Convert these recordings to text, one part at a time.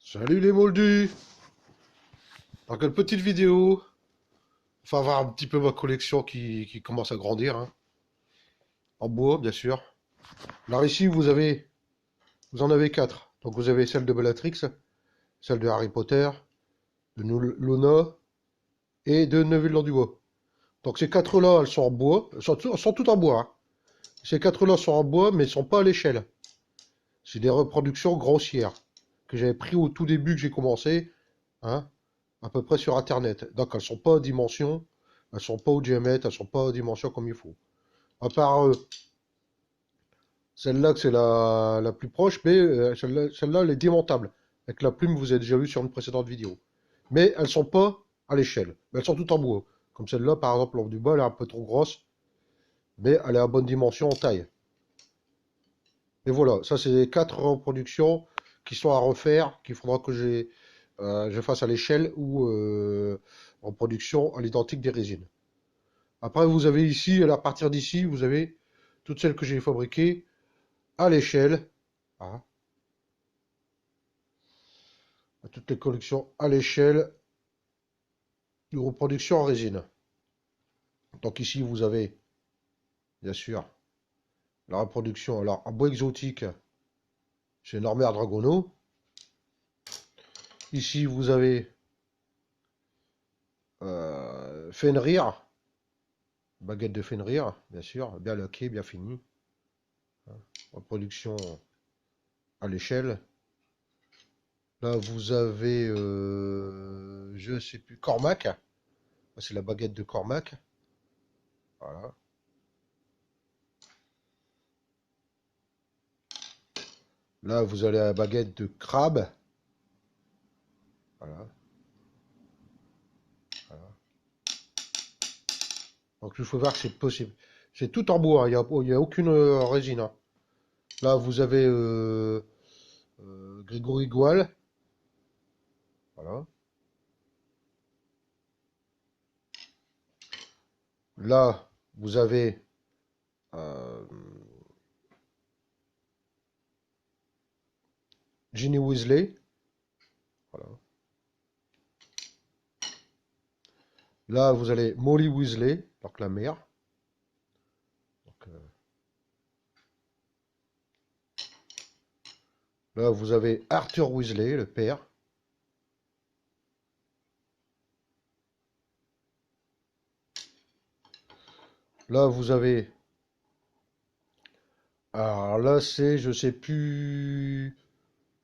Salut les moldus! Donc une petite vidéo, enfin voir un petit peu ma collection qui commence à grandir, hein. En bois bien sûr. Alors ici vous en avez quatre. Donc vous avez celle de Bellatrix, celle de Harry Potter, de Luna et de Neuville-dans-du-Bois. Donc ces quatre-là, elles sont en bois, elles sont toutes en bois, hein. Ces quatre-là sont en bois mais elles sont pas à l'échelle. C'est des reproductions grossières que j'avais pris au tout début que j'ai commencé, hein, à peu près sur Internet. Donc elles sont pas aux dimensions, elles sont pas au diamètre, elles sont pas aux dimensions comme il faut. À part celle-là que c'est la plus proche, mais celle-là elle est démontable. Avec la plume, vous avez déjà vu sur une précédente vidéo. Mais elles sont pas à l'échelle. Mais elles sont toutes en bois. Comme celle-là, par exemple, en du bas, elle est un peu trop grosse, mais elle est à bonne dimension en taille. Et voilà, ça c'est les quatre reproductions qui sont à refaire, qu'il faudra que je fasse à l'échelle ou en production à l'identique des résines. Après, vous avez ici, à partir d'ici, vous avez toutes celles que j'ai fabriquées à l'échelle. Hein, toutes les collections à l'échelle de reproduction en résine. Donc ici, vous avez, bien sûr, la reproduction. Alors, en bois exotique, c'est Norbert Dragono. Ici, vous avez Fenrir, baguette de Fenrir, bien sûr, bien laquée, bien finie. Reproduction à l'échelle. Là, vous avez, je sais plus, Cormac. C'est la baguette de Cormac. Voilà. Là, vous avez la baguette de crabe. Voilà. Voilà. Donc, il faut voir que c'est possible. C'est tout en bois, hein. Il n'y a aucune résine, hein. Là, vous avez Grégory Goual. Voilà. Là, vous avez euh, Ginny Weasley. Voilà. Là, vous avez Molly Weasley, donc la mère. Donc, là, vous avez Arthur Weasley, le père. Là, vous avez... Alors là, c'est, je sais plus...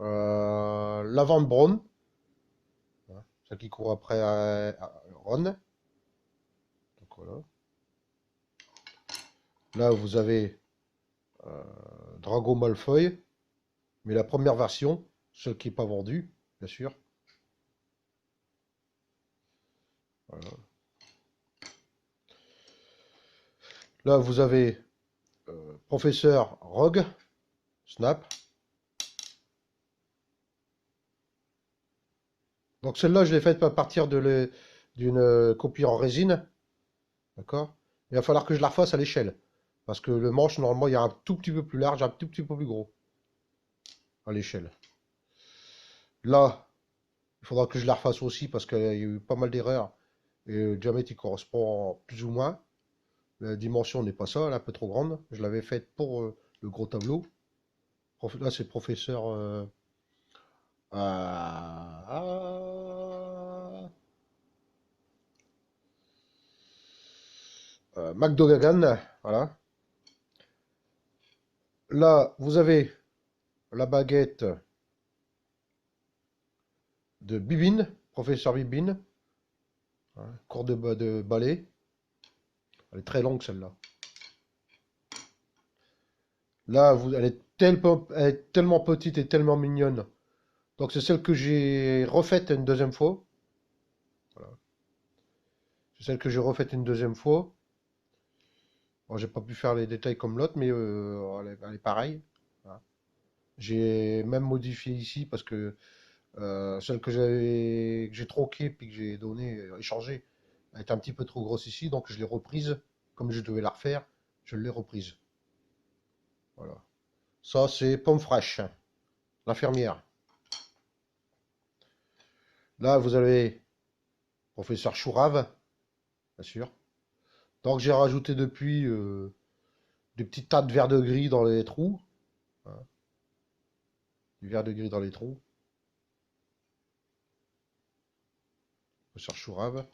Lavande Brown, hein, celle qui court après Ron. Donc voilà. Là, vous avez Drago Malfoy, mais la première version, celle qui n'est pas vendue, bien sûr. Voilà. Là, vous avez Professeur Rogue, Snap. Donc celle-là, je l'ai faite à partir d'une copie en résine. D'accord? Il va falloir que je la refasse à l'échelle. Parce que le manche, normalement, il y a un tout petit peu plus large, un tout petit peu plus gros à l'échelle. Là, il faudra que je la refasse aussi parce qu'il y a eu pas mal d'erreurs. Et le diamètre, il correspond plus ou moins. La dimension n'est pas ça, elle est un peu trop grande. Je l'avais faite pour le gros tableau. Là, c'est professeur McDogagan. Voilà. Là, vous avez la baguette de Bibine, professeur Bibine. Hein, cours de ballet. Elle est très longue celle-là. Là, elle est tellement petite et tellement mignonne. Donc c'est celle que j'ai refaite une deuxième fois. Voilà. C'est celle que j'ai refaite une deuxième fois. Bon, j'ai pas pu faire les détails comme l'autre, mais elle est pareille. Voilà. J'ai même modifié ici parce que celle que j'ai troquée puis que j'ai donné, échangée, elle est un petit peu trop grosse ici, donc je l'ai reprise. Comme je devais la refaire, je l'ai reprise. Voilà. Ça, c'est Pomme Fraîche, l'infirmière. Là, vous avez professeur Chourave, bien sûr. Donc j'ai rajouté depuis des petits tas de verre de gris dans les trous. Hein, du verre de gris dans les trous. Professeur Chourave.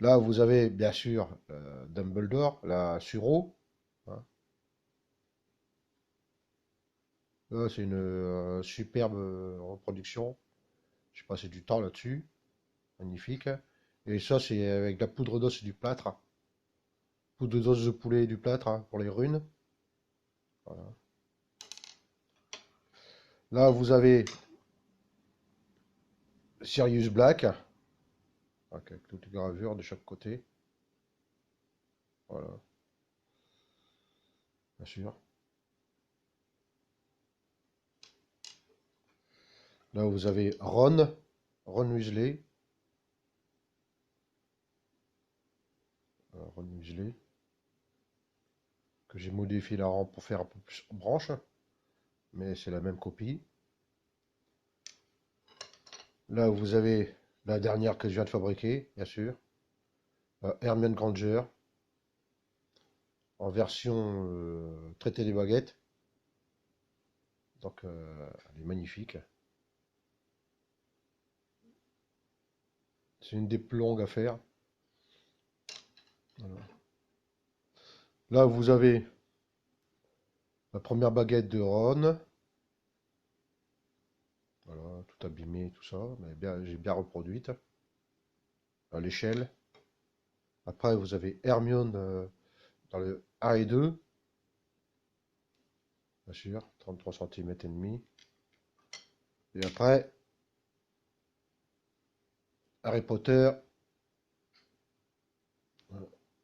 Là, vous avez bien sûr Dumbledore, la Suro. Hein. Là, c'est une superbe reproduction. J'ai passé du temps là-dessus. Magnifique. Et ça, c'est avec la poudre d'os et du plâtre. Poudre d'os de poulet et du plâtre hein, pour les runes. Voilà. Là, vous avez Sirius Black. Avec toutes les gravures de chaque côté. Voilà, bien sûr. Là, vous avez Ron Weasley. Ron Weasley. Que j'ai modifié la rampe pour faire un peu plus branche. Mais c'est la même copie. Là, vous avez la dernière que je viens de fabriquer, bien sûr. Hermione Granger. En version traité des baguettes. Donc, elle est magnifique. C'est une des plus longues à faire. Voilà. Là, vous avez la première baguette de Ron. Voilà, tout abîmé, tout ça. Mais bien, j'ai bien reproduite. À l'échelle. Après, vous avez Hermione dans le 1 et 2. Bien sûr, 33 cm et demi. Et après, Harry Potter,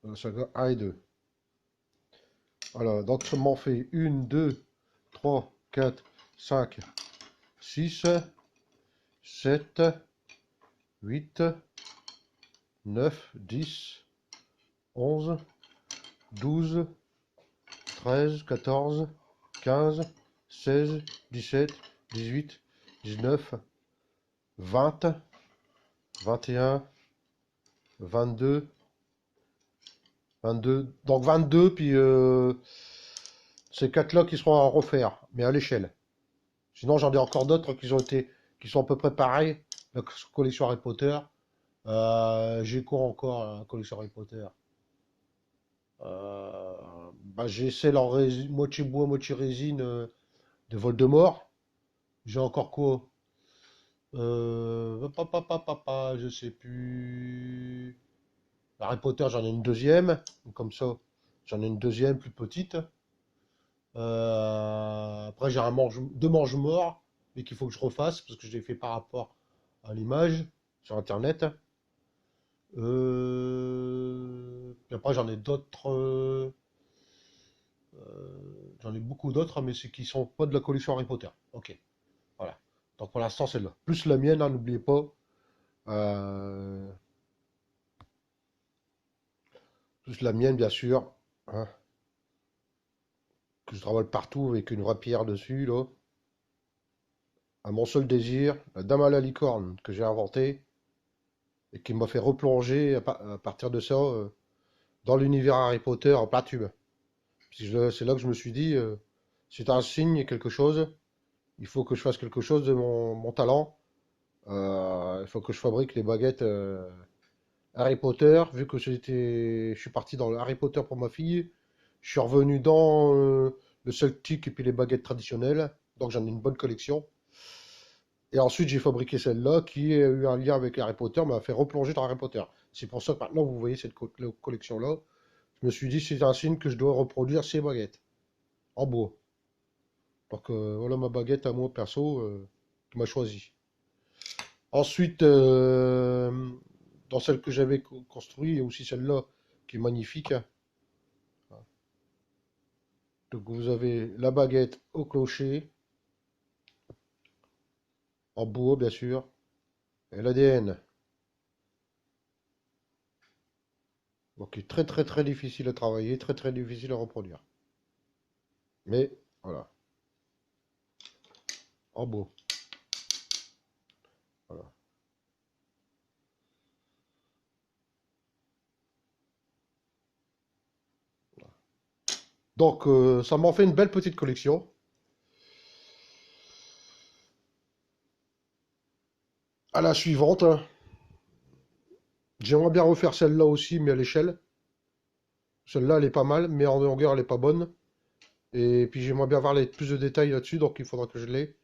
la saga 1 et 2. Voilà, donc ça m'en fait 1, 2, 3, 4, 5, 6, 7, 8, 9, 10, 11, 12, 13, 14, 15, 16, 17, 18, 19, 20, 21, 22, 22. Donc 22, puis ces 4-là qui seront à refaire, mais à l'échelle. Sinon, j'en ai encore d'autres qui sont à peu près pareils. La collection Harry Potter. J'ai quoi encore, la collection Harry Potter? Euh, j'ai celle en moitié bois, moitié résine de Voldemort. J'ai encore quoi? Je sais plus. Harry Potter, j'en ai une deuxième. Comme ça, j'en ai une deuxième plus petite. Après, j'ai deux mange-morts, mais qu'il faut que je refasse parce que je l'ai fait par rapport à l'image sur Internet. Puis après, j'en ai d'autres. J'en ai beaucoup d'autres, mais c'est qui sont pas de la collection Harry Potter. Ok, voilà. Donc pour l'instant, c'est là. Plus la mienne, hein, n'oubliez pas. Euh, Plus la mienne, bien sûr. Hein, que je travaille partout avec une vraie pierre dessus, là. À mon seul désir, la dame à la licorne que j'ai inventée et qui m'a fait replonger à partir de ça dans l'univers Harry Potter en plein tube. C'est là que je me suis dit, c'est un signe, quelque chose. Il faut que je fasse quelque chose de mon talent. Il faut que je fabrique les baguettes Harry Potter. Vu que je suis parti dans le Harry Potter pour ma fille, je suis revenu dans le Celtic et puis les baguettes traditionnelles. Donc j'en ai une bonne collection. Et ensuite, j'ai fabriqué celle-là qui a eu un lien avec Harry Potter, m'a fait replonger dans Harry Potter. C'est pour ça que maintenant, vous voyez cette collection-là. Je me suis dit, c'est un signe que je dois reproduire ces baguettes en bois. Donc voilà ma baguette à moi perso qui m'a choisi. Ensuite, dans celle que j'avais construite, il y a aussi celle-là qui est magnifique. Donc vous avez la baguette au clocher, en bois bien sûr, et l'ADN. Donc qui est très très très difficile à travailler, très très difficile à reproduire. Mais voilà, en bois. Voilà. Donc, ça m'en fait une belle petite collection. À la suivante, hein. J'aimerais bien refaire celle-là aussi, mais à l'échelle. Celle-là, elle est pas mal, mais en longueur, elle est pas bonne. Et puis, j'aimerais bien avoir plus de détails là-dessus, donc il faudra que je l'ai.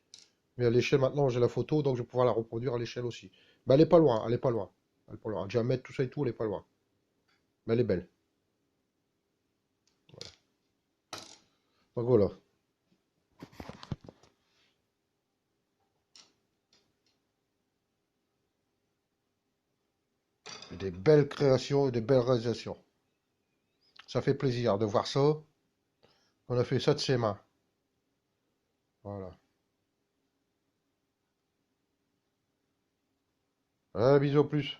Mais à l'échelle, maintenant, j'ai la photo, donc je vais pouvoir la reproduire à l'échelle aussi. Mais elle est pas loin, elle est pas loin. Elle est pas loin. Le diamètre, tout ça et tout, elle est pas loin. Mais elle est belle. Donc voilà. Des belles créations et des belles réalisations. Ça fait plaisir de voir ça. On a fait ça de ses mains. Voilà. Bisous, plus.